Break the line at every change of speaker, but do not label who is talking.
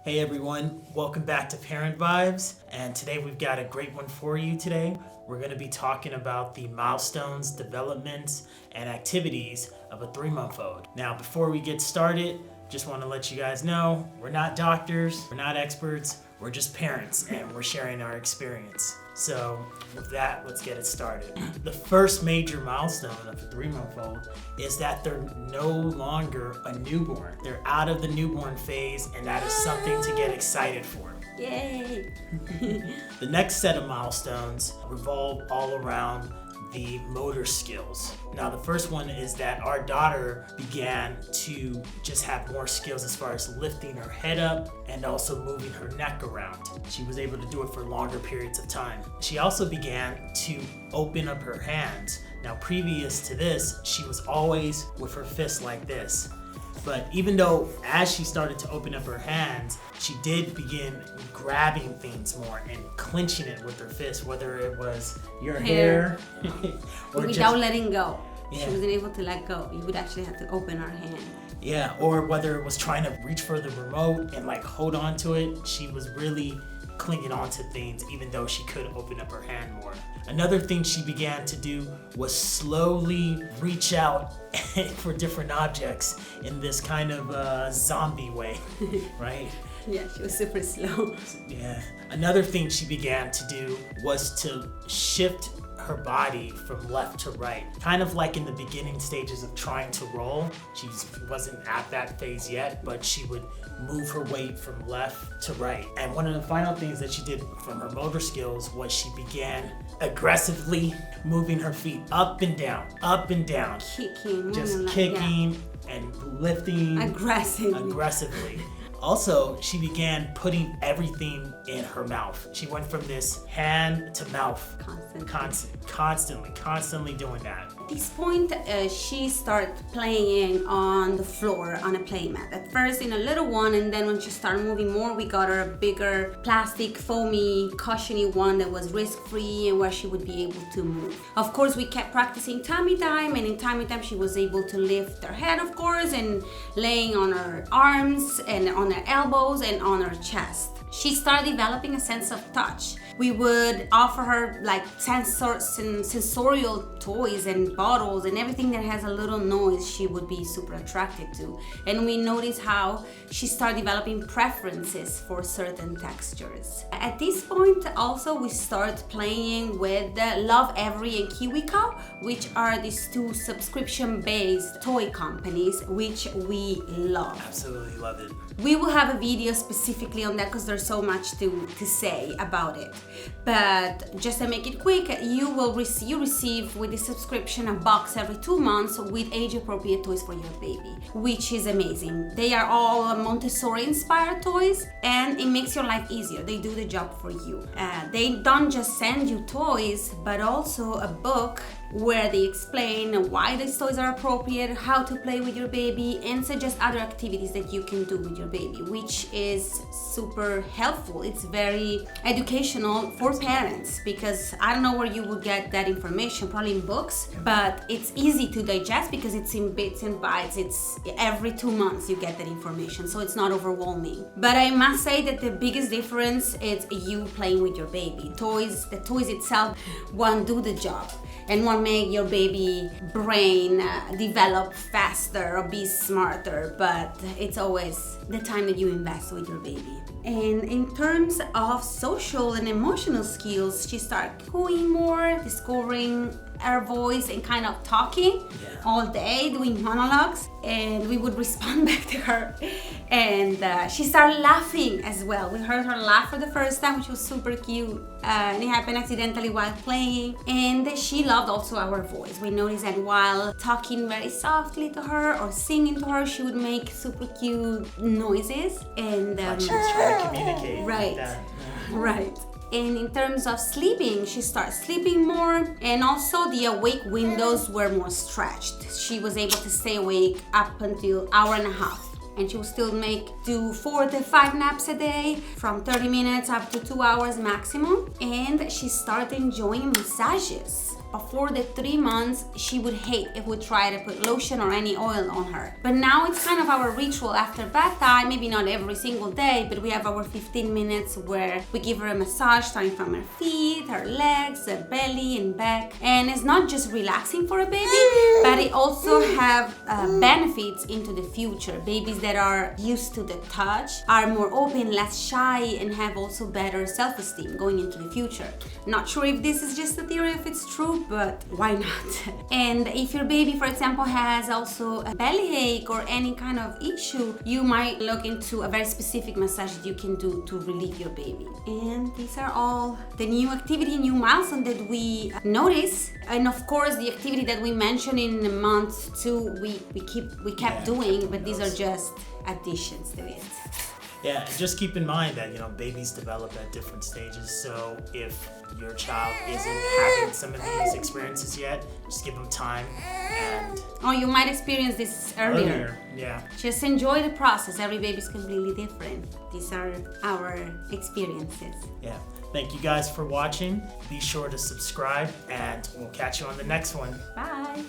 Hey everyone, welcome back to Parent Vibes, and today we've got a great one for you today. We're going to be talking about the milestones, developments, and activities of a 3-month-old. Now, before we get started, just want to let you guys know, we're not doctors, we're not experts, we're just parents, and we're sharing our experience. So with that, let's get it started. The first major milestone of a 3-month-old is that they're no longer a newborn. They're out of the newborn phase, and that is something to get excited for.
Yay!
The next set of milestones revolve all around the motor skills. Now, the first one is that our daughter began to just have more skills as far as lifting her head up and also moving her neck around. She was able to do it for longer periods of time. She also began to open up her hands. Now, previous to this, she was always with her fists like this. But even though as she started to open up her hands, she did begin grabbing things more and clenching it with her fist, whether it was your hair
or without letting go.
Yeah.
She wasn't able to let go. You would actually have to open her hand.
Yeah, or whether it was trying to reach for the remote and like hold on to it, she was really clinging on to things even though she could open up her hand more. Another thing she began to do was slowly reach out for different objects in this kind of zombie way, right?
Yeah, she was super slow.
Yeah. Another thing she began to do was to shift her body from left to right, kind of like in the beginning stages of trying to roll. She wasn't at that phase yet, but she would move her weight from left to right. And one of the final things that she did from her motor skills was she began aggressively moving her feet up and down,
Kicking.
just kicking and lifting aggressively. Also, she began putting everything in her mouth. She went from this hand to mouth. Constantly doing that.
At this point, she started playing on the floor on a playmat. At first in a little one, and then when she started moving more, we got her a bigger plastic, foamy, cushiony one that was risk-free and where she would be able to move. Of course, we kept practicing tummy time, and in tummy time she was able to lift her head, of course, and laying on her arms and on her elbows and on her chest. She started developing a sense of touch. We would offer her like sensorial toys and bottles and everything that has a little noise she would be super attracted to. And we noticed how she started developing preferences for certain textures. At this point also we started playing with Love Every and KiwiCo, which are these two subscription-based toy companies which we love.
Absolutely love it.
We will have a video specifically on that because there's so much to say about it. But just to make it quick, you receive with the subscription a box every 2 months with age-appropriate toys for your baby, which is amazing. They are all Montessori-inspired toys, and it makes your life easier. They do the job for you. They don't just send you toys, but also a book where they explain why these toys are appropriate, how to play with your baby, and suggest other activities that you can do with your baby, which is super helpful. It's very educational for parents because I don't know where you would get that information, probably in books, but it's easy to digest because it's in bits and bytes. It's every 2 months you get that information, so it's not overwhelming. But I must say that the biggest difference is you playing with your baby. The toys itself won't do the job and won't make your baby brain develop faster or be smarter, but it's always the time that you invest with your baby. And in terms of social and emotional skills, she started cooing more, discovering her voice and kind of talking all day, doing monologues, and we would respond back to her. And she started laughing as well. We heard her laugh for the first time, which was super cute, and it happened accidentally while playing. And she loved also our voice. We noticed that while talking very softly to her or singing to her, she would make super cute noises. And
she was trying to communicate.
Right,
like that.
right. And in terms of sleeping, she started sleeping more, and also the awake windows were more stretched. She was able to stay awake up until 1.5 hours. And she will still do 4 to 5 naps a day, from 30 minutes up to 2 hours maximum. And she started enjoying massages. before the 3 months, she would hate if we try to put lotion or any oil on her. But now it's kind of our ritual after bath time, maybe not every single day, but we have our 15 minutes where we give her a massage starting from her feet, her legs, her belly and back. And it's not just relaxing for a baby, but it also have benefits into the future. Babies that are used to the touch are more open, less shy, and have also better self-esteem going into the future. Not sure if this is just a theory, if it's true, but why not? And if your baby, for example, has also a bellyache or any kind of issue, you might look into a very specific massage that you can do to relieve your baby. And these are all the new activity, new milestone that we notice. And of course, the activity that we mentioned in month 2, we kept doing, but these are just additions to it.
Yeah, and just keep in mind that, babies develop at different stages. So if your child isn't having some of these experiences yet, just give them time. And
or you might experience this earlier.
Yeah.
Just enjoy the process. Every baby is completely different. These are our experiences.
Yeah. Thank you guys for watching. Be sure to subscribe, and we'll catch you on the next one.
Bye.